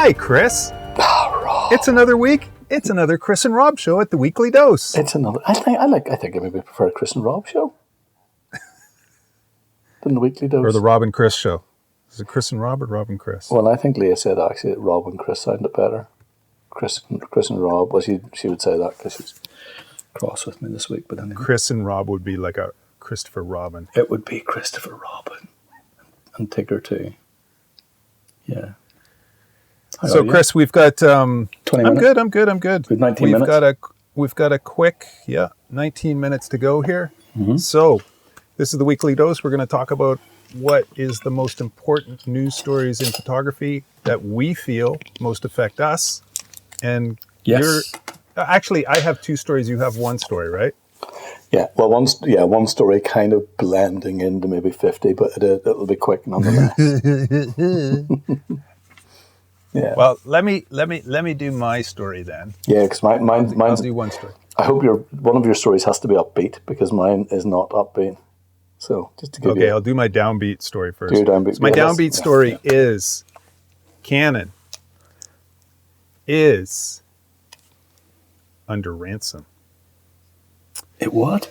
Hi, Chris. It's another week. It's another Chris and Rob show at the Weekly Dose. It's another. I think I maybe prefer a Chris and Rob show than the Weekly Dose. Or the Rob and Chris show. Is it Chris and Rob or Rob and Chris? Well, I think Leah said actually that Rob and Chris sounded better. Chris and Rob. Well, she would say that because she's cross with me this week. But anyway. Chris and Rob would be like a Christopher Robin. It would be Christopher Robin and Tigger too. Yeah. So Chris, we've got 20 minutes. I'm good. With 19 minutes. We've got a quick 19 minutes to go here. Mm-hmm. So this is the Weekly Dose. We're going to talk about what is the most important news stories in photography that we feel most affect us. And yes. Actually, I have two stories. You have one story, right? Yeah. Well, one story kind of blending into maybe 50, but it'll be quick nonetheless. Yeah. Well, let me do my story then. Yeah, because mine's. I'll do one story. I hope one of your stories has to be upbeat because mine is not upbeat. So just to give you. Okay, I'll do my downbeat story first. Do your downbeat. So my downbeat story is Canon is under ransom. It what?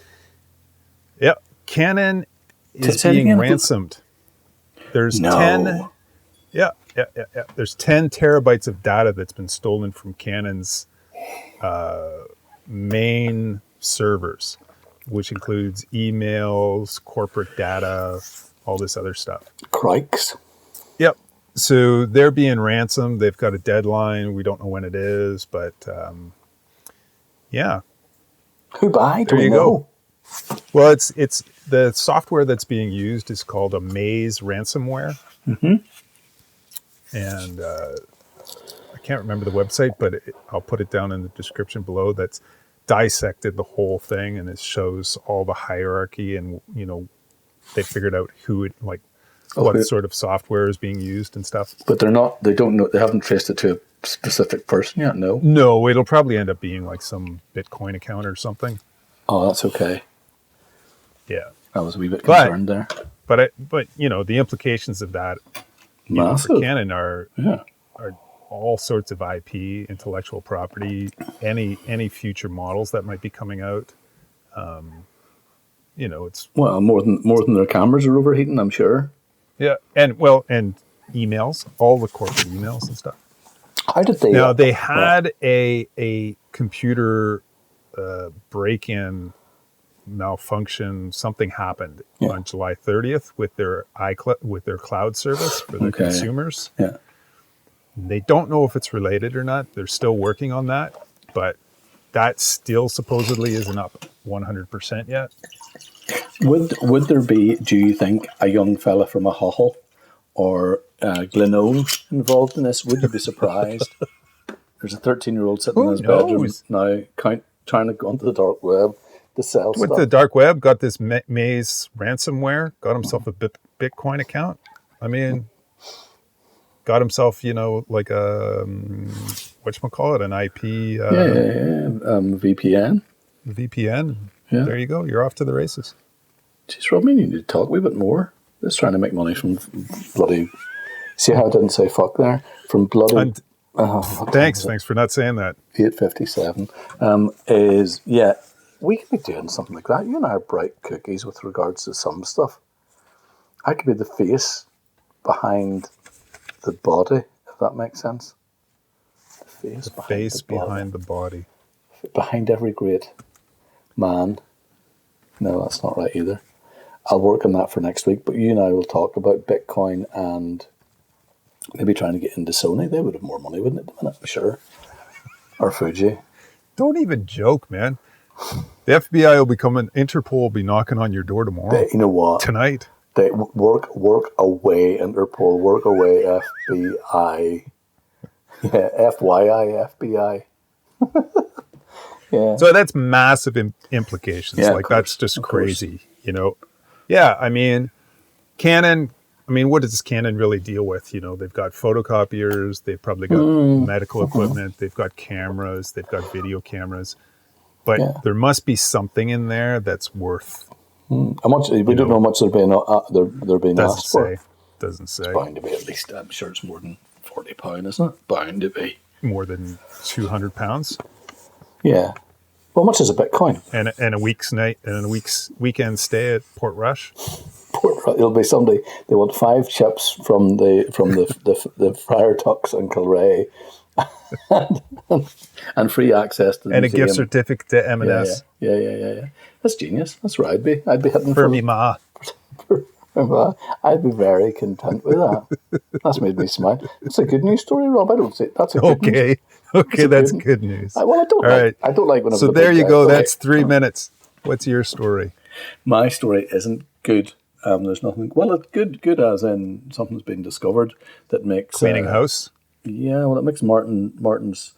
Yep, Canon is being ransomed. There's 10. Yeah. There's 10 terabytes of data that's been stolen from Canon's main servers, which includes emails, corporate data, all this other stuff. Crikes. Yep. So they're being ransomed. They've got a deadline. We don't know when it is, but yeah. Who by? There you go. Well, it's the software that's being used is called a Maze ransomware. Mm-hmm. And I can't remember the website, but I'll put it down in the description below. That's dissected the whole thing, and it shows all the hierarchy, and they figured out what sort of software is being used and stuff. But they don't know, they haven't traced it to a specific person yet. No, it'll probably end up being like some Bitcoin account or something. Oh, that's okay. Yeah, I was a wee bit concerned there. But the implications of that. For Canon are all sorts of IP, intellectual property, any future models that might be coming out. It's more than their cameras are overheating, I'm sure. Yeah, and emails, all the corporate emails and stuff. How did they? Now they had a computer break-in malfunction. Something happened on July 30th with their cloud service for their consumers. Yeah. They don't know if it's related or not. They're still working on that, but that still supposedly isn't up 100% yet. Would there be, do you think, a young fella from a Hull or Glenone involved in this? Would you be surprised? There's a 13-year-old sitting in his bedroom now trying to go onto the dark web to sell stuff. With the dark web, got this Maze ransomware, got himself a Bitcoin account. I mean, got himself, like a, whatchamacallit, an IP. VPN. VPN. Yeah. There you go. You're off to the races. Jeez, Rob, you need to talk a wee bit more. Just trying to make money from bloody... See how I didn't say fuck there? From bloody... Thanks for not saying that. 8:57 we could be doing something like that. You and I are bright cookies with regards to some stuff. I could be the face behind the body, if that makes sense. The face behind the body. Behind every great man. No, that's not right either. I'll work on that for next week, but you and I will talk about Bitcoin and maybe trying to get into Sony. They would have more money, wouldn't it, I'm sure. Or Fuji. Don't even joke, man. The FBI will be coming, Interpol will be knocking on your door tomorrow. You know what? Tonight. They work away, Interpol, work away, FBI. Yeah, FYI, FBI. Yeah. So that's massive implications. Yeah, that's just crazy, Yeah, I mean, Canon, what does Canon really deal with? They've got photocopiers, they've probably got medical equipment, they've got cameras, they've got video cameras. But there must be something in there that's worth. How much? We don't know how much they're being asked for. Doesn't say. It's bound to be at least. I'm sure it's more than £40, isn't it? Bound to be. More than 200 pounds. Yeah. Well, how much is a Bitcoin? And a week's night and a week's weekend stay at Portrush. It'll be somebody. They want 5 chips from the Friar Tucks in Kilrea, and free access to the And museum. a gift certificate to M&S. Yeah. That's genius. That's where I'd be. I'd be hitting For me ma. I'd be very content with that. That's made me smile. It's a good news story, Rob. I don't say that's a good news. Okay, that's good news. I don't like when. So there you go. That's 3 minutes. What's your story? My story isn't good. There's nothing. Well, it's good as in something's been discovered that makes Cleaning house. Yeah, well, it makes Martin's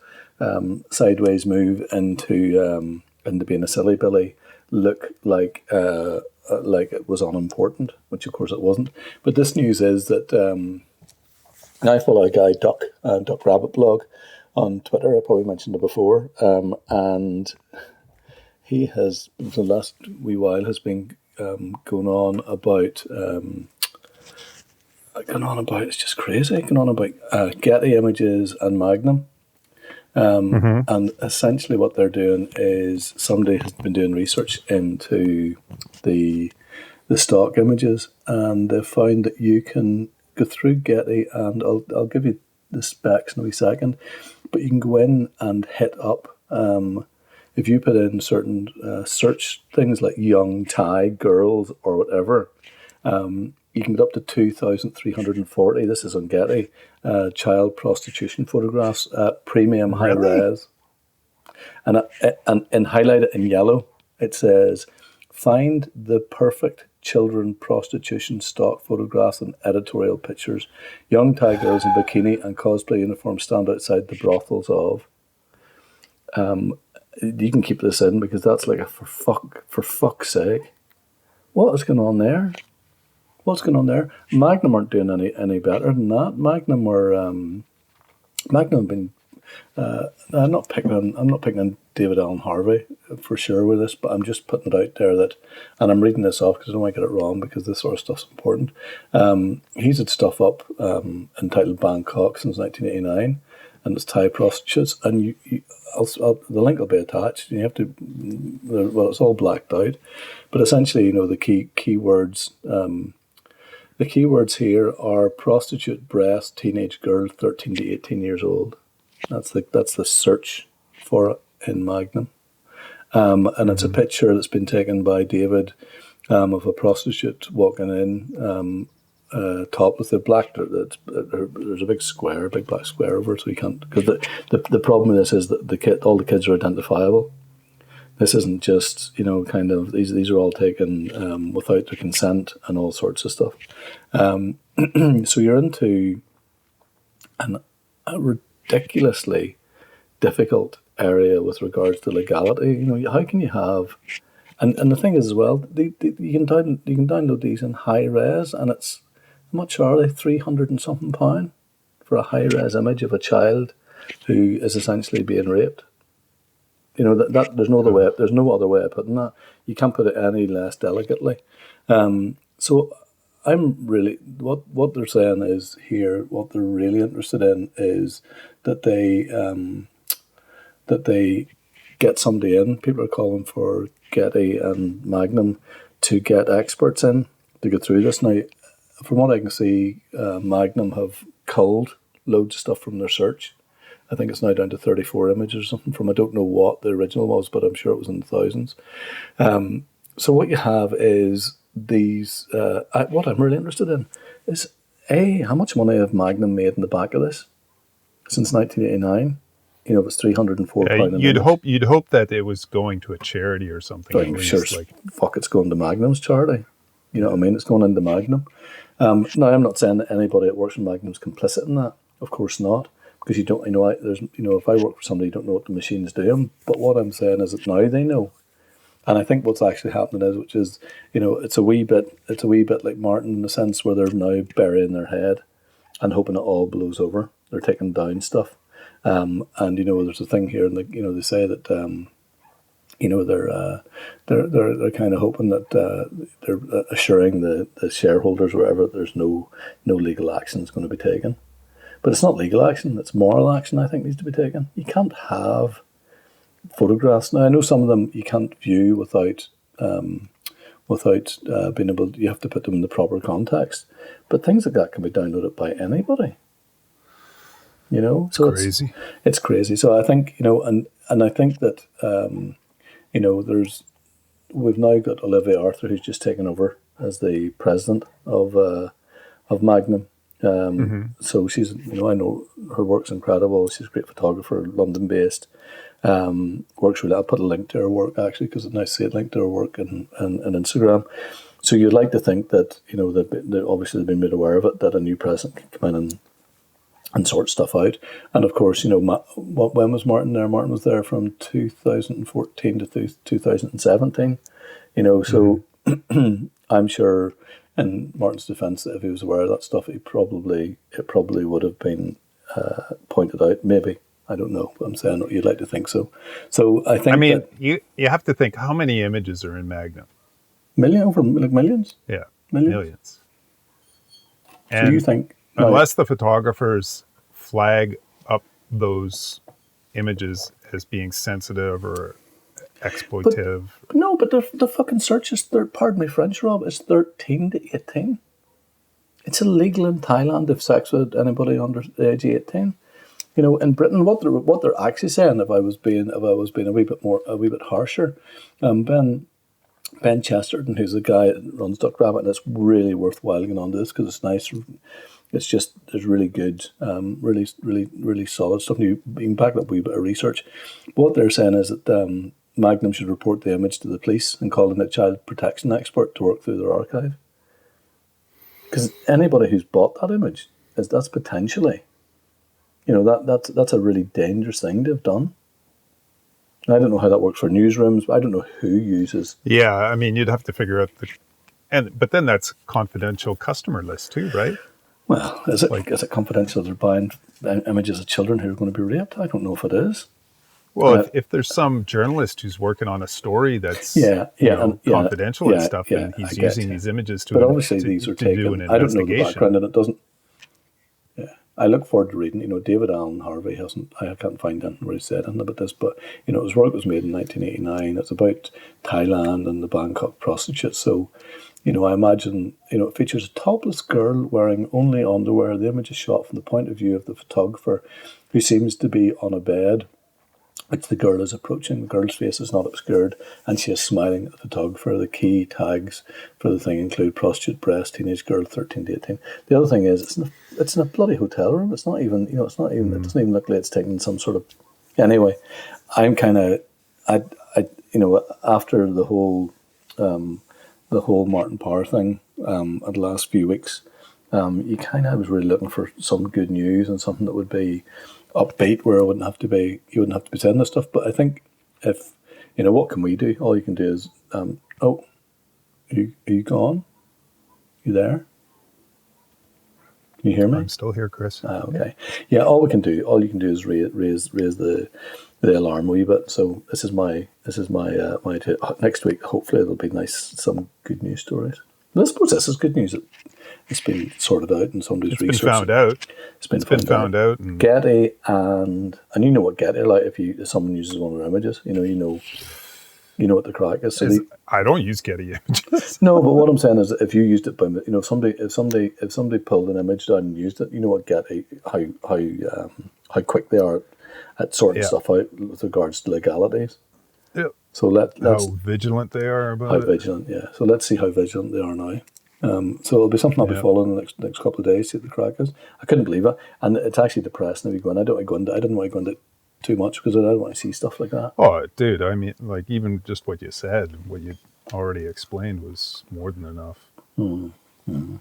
sideways move into being a silly Billy look like it was unimportant, which of course it wasn't. But this news is that I follow a guy, Duck Rabbit blog, on Twitter. I probably mentioned it before, and he has, for the last wee while, has been going on about. It's just crazy. Going on about Getty Images and Magnum. And essentially what they're doing is somebody has been doing research into the stock images, and they've found that you can go through Getty, and I'll give you the specs in a wee second, but you can go in and hit up, if you put in certain search things like young Thai girls or whatever, you can get up to 2,340. This is on Getty. Child prostitution photographs at premium high res. And highlighted in yellow, it says, find the perfect children prostitution stock photographs and editorial pictures. Young Thai girls in bikini and cosplay uniforms stand outside the brothels of. You can keep this in because that's like a for fuck's sake. What is going on there? What's going on there? Magnum aren't doing any better than that. Magnum have been. I'm not picking on David Allen Harvey for sure with this, but I'm just putting it out there that, and I'm reading this off because I don't want to get it wrong because this sort of stuff's important. He's had stuff up entitled Bangkok since 1989, and it's Thai prostitutes, and the link will be attached. And you have to, well, it's all blacked out, but essentially, the keywords. The keywords here are prostitute, breast, teenage girl, 13 to 18 years old. That's the search for it in Magnum. And it's a picture that's been taken by David of a prostitute walking in, topless. They're black. There's a big black square over it, so you can't. Because the problem with this is that all the kids are identifiable. This isn't just, these are all taken without their consent and all sorts of stuff. So you're into a ridiculously difficult area with regards to legality. How can you have, and the thing is as well, you can download these in high res, and it's, how much are they? 300 and something pound for a high res image of a child who is essentially being raped. That there's no other way of putting that. You can't put it any less delicately. So I'm really, what they're saying is here, what they're really interested in is that they get somebody in. People are calling for Getty and Magnum to get experts in to go through this. Now, from what I can see, Magnum have culled loads of stuff from their search. I think it's now down to 34 images or something from, I don't know what the original was, but I'm sure it was in the thousands. So what you have is these, what I'm really interested in is, how much money have Magnum made in the back of this since 1989? It was £304. You'd hope that it was going to a charity or something. I'm sure it's going to Magnum's charity. You know what I mean? It's going into Magnum. Now, I'm not saying that anybody that works in Magnum's complicit in that. Of course not. Because you don't, if I work for somebody, you don't know what the machine's doing. But what I'm saying is that now they know. And I think what's actually happening is, it's a wee bit like Martin in the sense where they're now burying their head and hoping it all blows over. They're taking down stuff. And there's a thing here, and they say that they're kind of hoping that they're assuring the shareholders wherever there's no legal action is going to be taken. But it's not legal action, it's moral action, I think, needs to be taken. You can't have photographs. Now, I know some of them you can't view without being able to, you have to put them in the proper context. But things like that can be downloaded by anybody. You know, so crazy. It's crazy. So I think, you know, and I think that, you know, we've now got Olivia Arthur, who's just taken over as the president of Magnum. So she's, you know, I know her work's incredible. She's a great photographer, London based. Works really. I'll put a link to her work actually, because it's nice to see it linked to her work and Instagram. So you'd like to think that, you know, that obviously they've been made aware of it, that a new president can come in and sort stuff out. And of course, you know, when was Martin there? Martin was there from 2014 to 2017. You know, so I'm sure, in Martin's defence, that if he was aware of that stuff, it probably would have been pointed out. Maybe, I don't know. But I'm saying you'd like to think so. So I think. I mean, you have to think how many images are in Magnum. Millions. Yeah, millions. And so you think, unless the photographers flag up those images as being sensitive or exploitive. But the fucking search is, pardon me French, Rob, it's 13 to 18. It's illegal in Thailand to have sex with anybody under the age of 18. You know, in Britain, what they're actually saying, if I was being a wee bit harsher, Ben Chesterton, who's the guy that runs Duck Rabbit, and it's really worthwhile getting onto this because it's nice. It's just, there's really good, really solid stuff. You can back it up with a wee bit of research. But what they're saying is that Magnum should report the image to the police and call in a child protection expert to work through their archive. Because anybody who's bought that image, that's potentially, you know, that's a really dangerous thing to have done. I don't know how that works for newsrooms. I don't know who uses. Yeah, I mean, you'd have to figure out but then that's confidential customer list too, right? Well, is it confidential? They're buying images of children who are going to be raped? I don't know if it is. Well, if there's some journalist who's working on a story that's confidential and stuff, and he's using these images to, but obviously these are taken. Do an I don't know the investigation. background, and it doesn't. Yeah, I look forward to reading. You know, David Allen Harvey hasn't. I can't find anything where he said anything about this, but you know, his work was made in 1989. It's about Thailand and the Bangkok prostitutes. So, you know, I imagine, you know, it features a topless girl wearing only underwear. The image is shot from the point of view of the photographer, who seems to be on a bed, which the girl is approaching. The girl's face is not obscured, and she is smiling at the photographer. The key tags for the thing include prostitute, breast, teenage girl, 13 to 18. The other thing is, it's in a bloody hotel room. It's not even, you know, it doesn't even look like it's taken some sort of. Anyway, I'm kind of, you know, after the whole Martin Parr thing, at the last few weeks, you kind of was really looking for some good news and something that would be upbeat, where you wouldn't have to be saying this stuff. But I think, if you know, what can we do? All you can do is, are you gone? You there? Can you hear me? I'm still here, Chris. Okay. Yeah. All you can do is raise the alarm a wee bit. So this is my next week. Hopefully it'll be nice, some good news stories. But I suppose this is good news that it's been sorted out and somebody's researched. It's been found out. And Getty and you know what Getty are like. If someone uses one of their images, you know what the crack is. So I don't use Getty images. No, but what I'm saying is, if you used it by, you know, if somebody pulled an image down and used it, you know what Getty, how quick they are at sorting stuff out with regards to legalities. Yeah. So let's how vigilant they are about it. Vigilant, yeah. So let's see how vigilant they are now. So it'll be something I'll be following the next couple of days, see what the crack is. I couldn't believe it. And it's actually depressing if you go in. I didn't want to go into too much because I don't want to see stuff like that. Oh, dude, I mean, like, even just what you said, what you already explained was more than enough. Mm-hmm.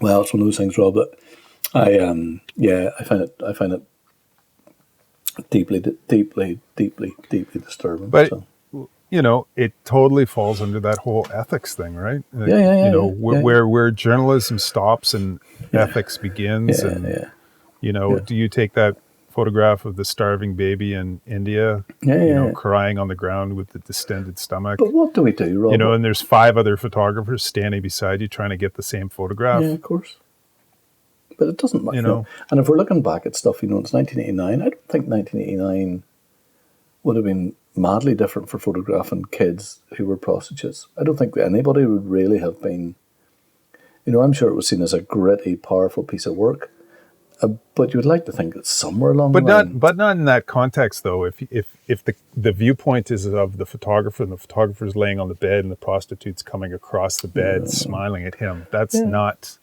Well, it's one of those things, Rob, that I find it deeply disturbing. But you know, it totally falls under that whole ethics thing, right? Where journalism stops and ethics begins, do you take that photograph of the starving baby in India, crying on the ground with the distended stomach? But what do we do, Rob? You know, and there's 5 other photographers standing beside you trying to get the same photograph. Yeah, of course. but it doesn't matter. You know. And if we're looking back at stuff, it's 1989. I don't think 1989 would have been madly different for photographing kids who were prostitutes. I don't think anybody would really have been. I'm sure it was seen as a gritty, powerful piece of work. But you would like to think that somewhere along the line. But not in that context, though. If the viewpoint is of the photographer and the photographer's laying on the bed and the prostitute's coming across the bed smiling at him, that's not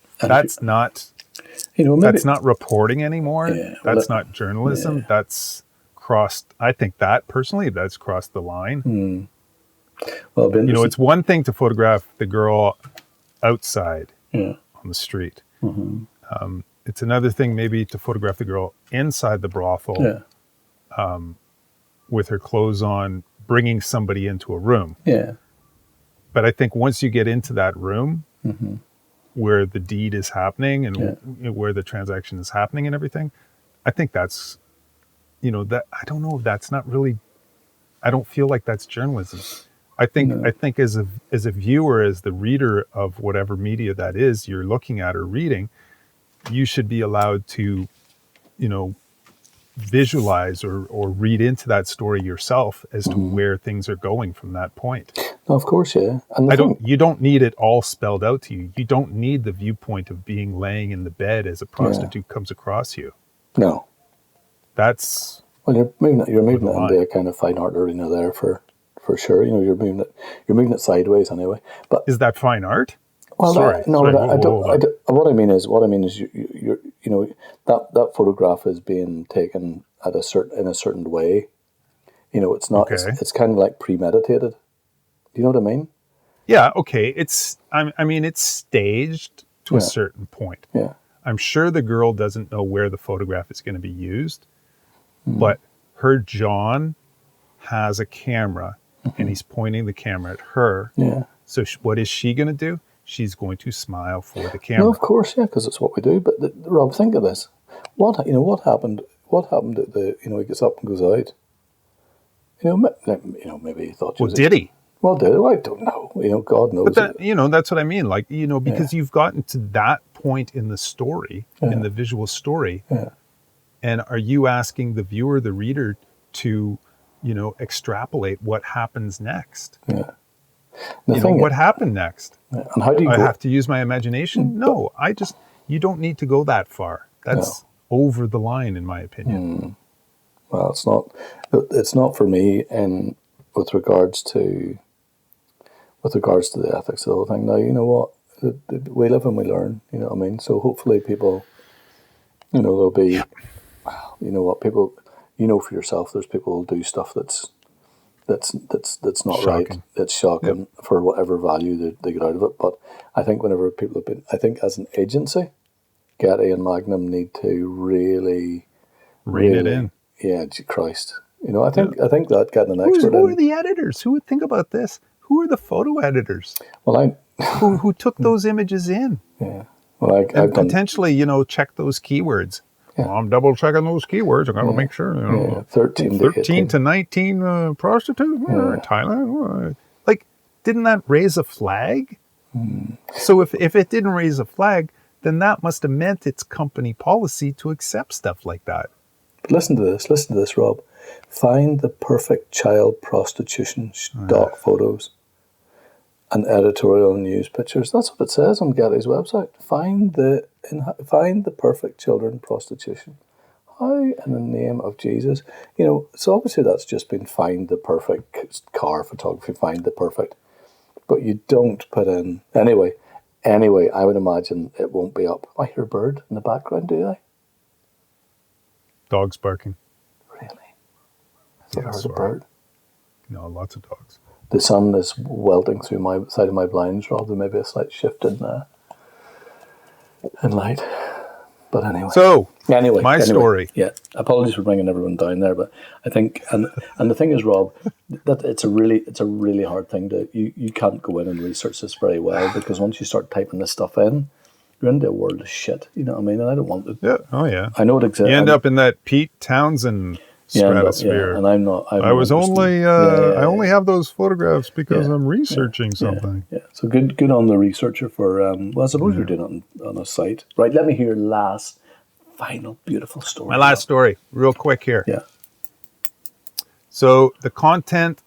reporting anymore. Yeah, that's not journalism. Yeah. That's crossed. I think that personally, that's crossed the line. Well, it's one thing to photograph the girl outside on the street. Mm-hmm. It's another thing maybe to photograph the girl inside the brothel with her clothes on, bringing somebody into a room. Yeah. But I think once you get into that room where the deed is happening and where the transaction is happening and everything, I think that's, that I don't know if that's not really, I don't feel like that's journalism. I think as a viewer, as the reader of whatever media that is you're looking at or reading, you should be allowed to, visualize or read into that story yourself as to where things are going from that point. No, of course, yeah. And you don't need it all spelled out to you. You don't need the viewpoint of being laying in the bed as a prostitute comes across you. No. That's you're moving it into a kind of fine art arena there for sure. You're moving it sideways anyway. But is that fine art? Well, sorry. What I mean is you're that photograph is being taken in a certain way. It's not. Okay. It's kind of like premeditated. Do you know what I mean? Yeah. Okay. It's staged to a certain point. Yeah. I'm sure the girl doesn't know where the photograph is going to be used, but her John has a camera and he's pointing the camera at her. Yeah. So what is she going to do? She's going to smile for the camera. No, of course, yeah, because it's what we do. But Rob, think of this: what happened? What happened at he gets up and goes out? Maybe he thought. Well, did he? Well, did he? I don't know. God knows. But that's what I mean. Like, because you've gotten to that point in the story, in the visual story, and are you asking the viewer, the reader, to, extrapolate what happens next? Yeah. What happened next? And how do you have to use my imagination? No, you don't need to go that far. That's over the line, in my opinion. Well, it's not for me with regards to the ethics of the whole thing. Now, you know what? We live and we learn, you know what I mean? So hopefully people, there'll be, people, for yourself, there's people who'll do stuff that's not shocking. Right. It's shocking for whatever value they get out of it. But I think whenever people have been, I think as an agency, Getty and Magnum need to really rein it in. Yeah, Christ. I think that getting an expert who are the editors? Who would think about this? Who are the photo editors? Well, who took those images in? Yeah. Well, I've potentially, check those keywords. Yeah. Well, I'm double checking those keywords. I got to make sure. 13 to 19 prostitute Thailand. Like, didn't that raise a flag? So if it didn't raise a flag, then that must have meant it's company policy to accept stuff like that. But listen to this, Rob. Find the perfect child prostitution stock photos and editorial news pictures. That's what it says on Getty's website. Find the perfect children prostitution. How in the name of Jesus? So obviously that's just been find the perfect car photography, find the perfect. But you don't put in... Anyway, I would imagine it won't be up. I hear a bird in the background, do I? Dogs barking. Really? I thought I heard a bird. No, lots of dogs. The sun is welting through my side of my blinds, rather than maybe a slight shift in light. But anyway. So, my story. Yeah, apologies for bringing everyone down there, but I think, and the thing is, Rob, that it's a really hard thing to, you can't go in and research this very well, because once you start typing this stuff in, you're into a world of shit, you know what I mean? And I don't want it. Yeah, oh yeah. I know it exists. You end up in that Pete Townsend stratosphere. and I'm not. I was only, I only have those photographs because I'm researching something. Yeah. So good on the researcher for. Well, I suppose you're doing it on a site, right? Let me hear your last, final, beautiful story. My last story, real quick here. Yeah. So the Content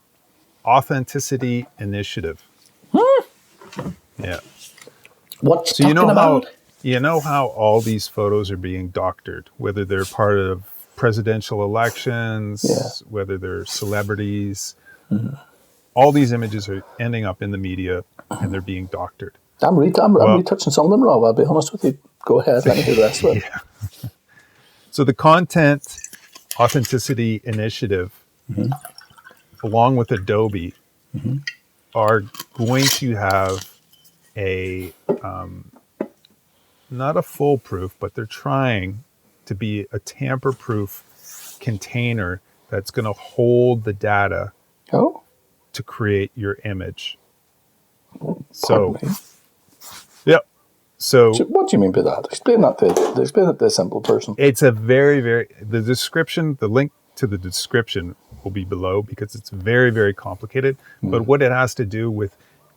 Authenticity Initiative. Yeah. What So you talking about? you know how all these photos are being doctored, whether they're part of presidential elections, whether they're celebrities. All these images are ending up in the media and they're being doctored. I'm retouching some of them, Rob. I'll be honest with you. Go ahead. Let me hear the rest of it. Yeah. So the Content Authenticity Initiative, along with Adobe, are going to have a not a foolproof, but they're trying to be a tamper-proof container that's going to hold the data Oh, to create your image. pardon me. Yep. So What do you mean by that? Explain it to a simple person. it's a very, the description, the link to the description will be below because it's very, very complicated. But what it has to do with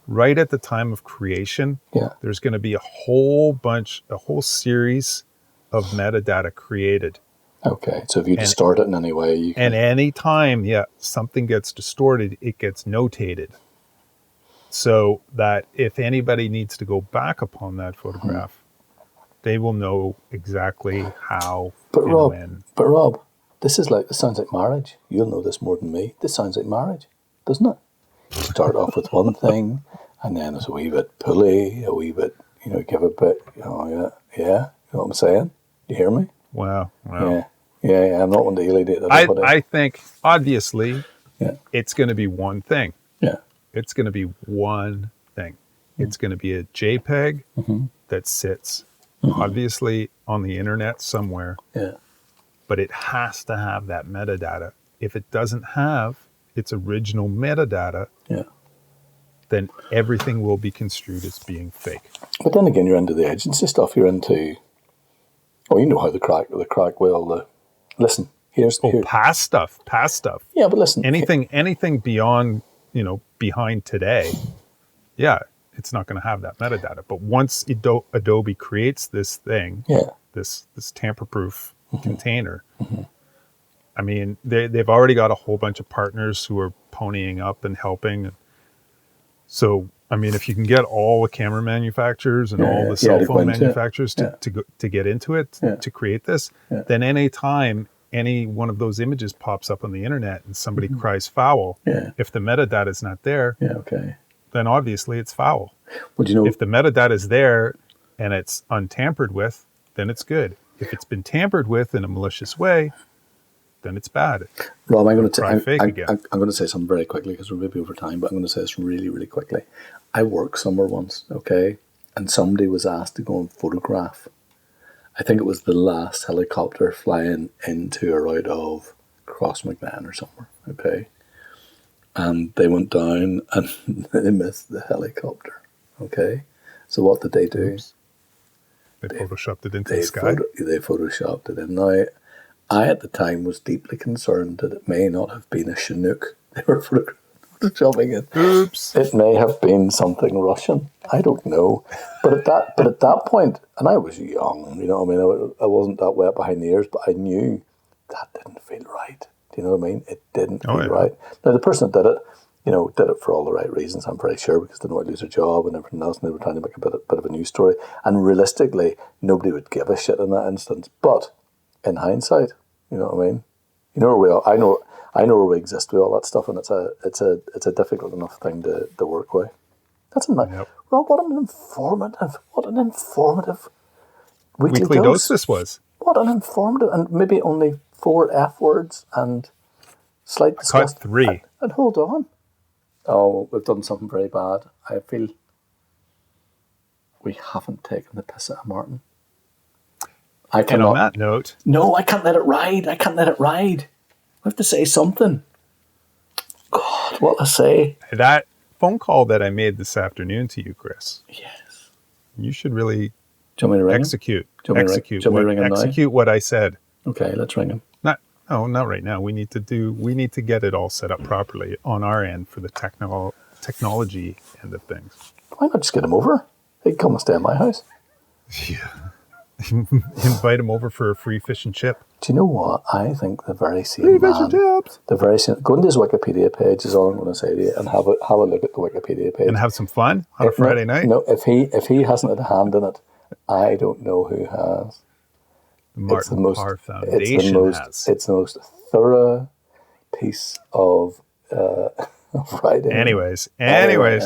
right at the time of creation, there's going to be a whole series of metadata created. Okay, so if you distort it in any way, you can... And any time, something gets distorted, it gets notated. So that if anybody needs to go back upon that photograph, they will know exactly how and when. But Rob, this sounds like marriage. You'll know this more than me. This sounds like marriage, doesn't it? You start off with one thing, and then it's a wee bit pulley, a wee bit, give a bit, you know what I'm saying? You hear me? Wow. Yeah, I'm not one to alienate everybody. I think, obviously, it's going to be one thing. Yeah. It's going to be one thing. It's going to be a JPEG that sits, obviously, on the internet somewhere. Yeah. But it has to have that metadata. If it doesn't have its original metadata, then everything will be construed as being fake. But then again, you're into the agency stuff. You're into... Oh, you know how the crack well... Listen, here's... Past stuff. Yeah, but listen... Anything beyond... behind today, it's not going to have that metadata. But once Adobe creates this thing, this tamper-proof container, I mean, they've already got a whole bunch of partners who are ponying up and helping. So, I mean, if you can get all the camera manufacturers and all the cell phone manufacturers to get into it, to create this, then any time any one of those images pops up on the internet and somebody cries foul, if the metadata is not there, then obviously it's foul. Well, if the metadata is there and it's untampered with, then it's good. If it's been tampered with in a malicious way, then it's bad. Rob, I'm going to say something very quickly because we're maybe over time, but I'm going to say this really, really quickly. I worked somewhere once, okay, and somebody was asked to go and photograph. I think it was the last helicopter flying into or out of Crossmaglen or somewhere, okay? And they went down and they missed the helicopter, okay? So what did they do? They photoshopped it into the sky? They photoshopped it in. Now, I at the time was deeply concerned that it may not have been a Chinook they were photoshopping it. Oops. It may have been something Russian. I don't know. But at that point, and I was young, you know what I mean? I wasn't that wet behind the ears, but I knew that didn't feel right. Do you know what I mean? It didn't feel right. Now, the person that did it, did it for all the right reasons, I'm pretty sure, because they didn't want to lose their job and everything else, and they were trying to make a bit of a news story. And realistically, nobody would give a shit in that instance. But in hindsight, you know what I mean? You know where we are. I know where we exist with all that stuff, and it's a difficult enough thing to work with. That's a nice. Rob, what an informative weekly dose this was. What an informative, and maybe only 4 F words and slight disgust. Cut 3. And hold on. Oh, we've done something very bad. I feel we haven't taken the piss out of Martin. And on that note... No, I can't let it ride. I have to say something. God, what I say? That phone call that I made this afternoon to you, Chris. Yes. You should really execute what I said. Okay, let's ring him. Not No, not right now. We need to get it all set up properly on our end for the technology end of things. Why not just get him over? He'd come and stay in my house. Yeah. Invite him over for a free fish and chip. Do you know what? I think the very same Free fish and chips. the very same. Go into his Wikipedia page is all I'm going to say to you, and have a look at the Wikipedia page And have some fun on a Friday night. No, if he hasn't had a hand in it, I don't know who has. The Martin Parr Foundation has. It's the most thorough piece of writing. Anyways. Anyway.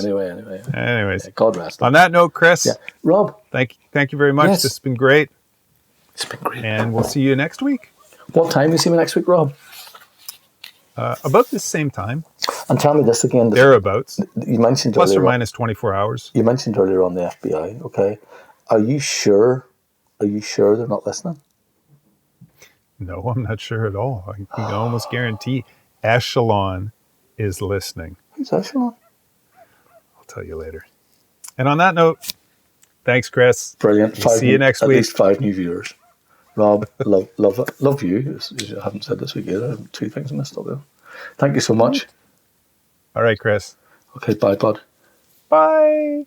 Yeah, God rest him. On that note, Chris. Yeah. Rob. Thank you very much. Yes. This has been great. It's been great. And we'll see you next week. What time you see me next week, Rob? About the same time. And tell me this again. Thereabouts. You mentioned plus earlier or minus 24 hours. You mentioned earlier on the FBI. Okay. Are you sure they're not listening? No, I'm not sure at all. I can almost guarantee Echelon is listening. Who's Echelon? I'll tell you later. And on that note, thanks, Chris. Brilliant. See you next week. At least 5 new viewers. Rob, love you. I haven't said this week either. 2 things I missed up there. Thank you so much. All right, Chris. Okay, bye, bud. Bye.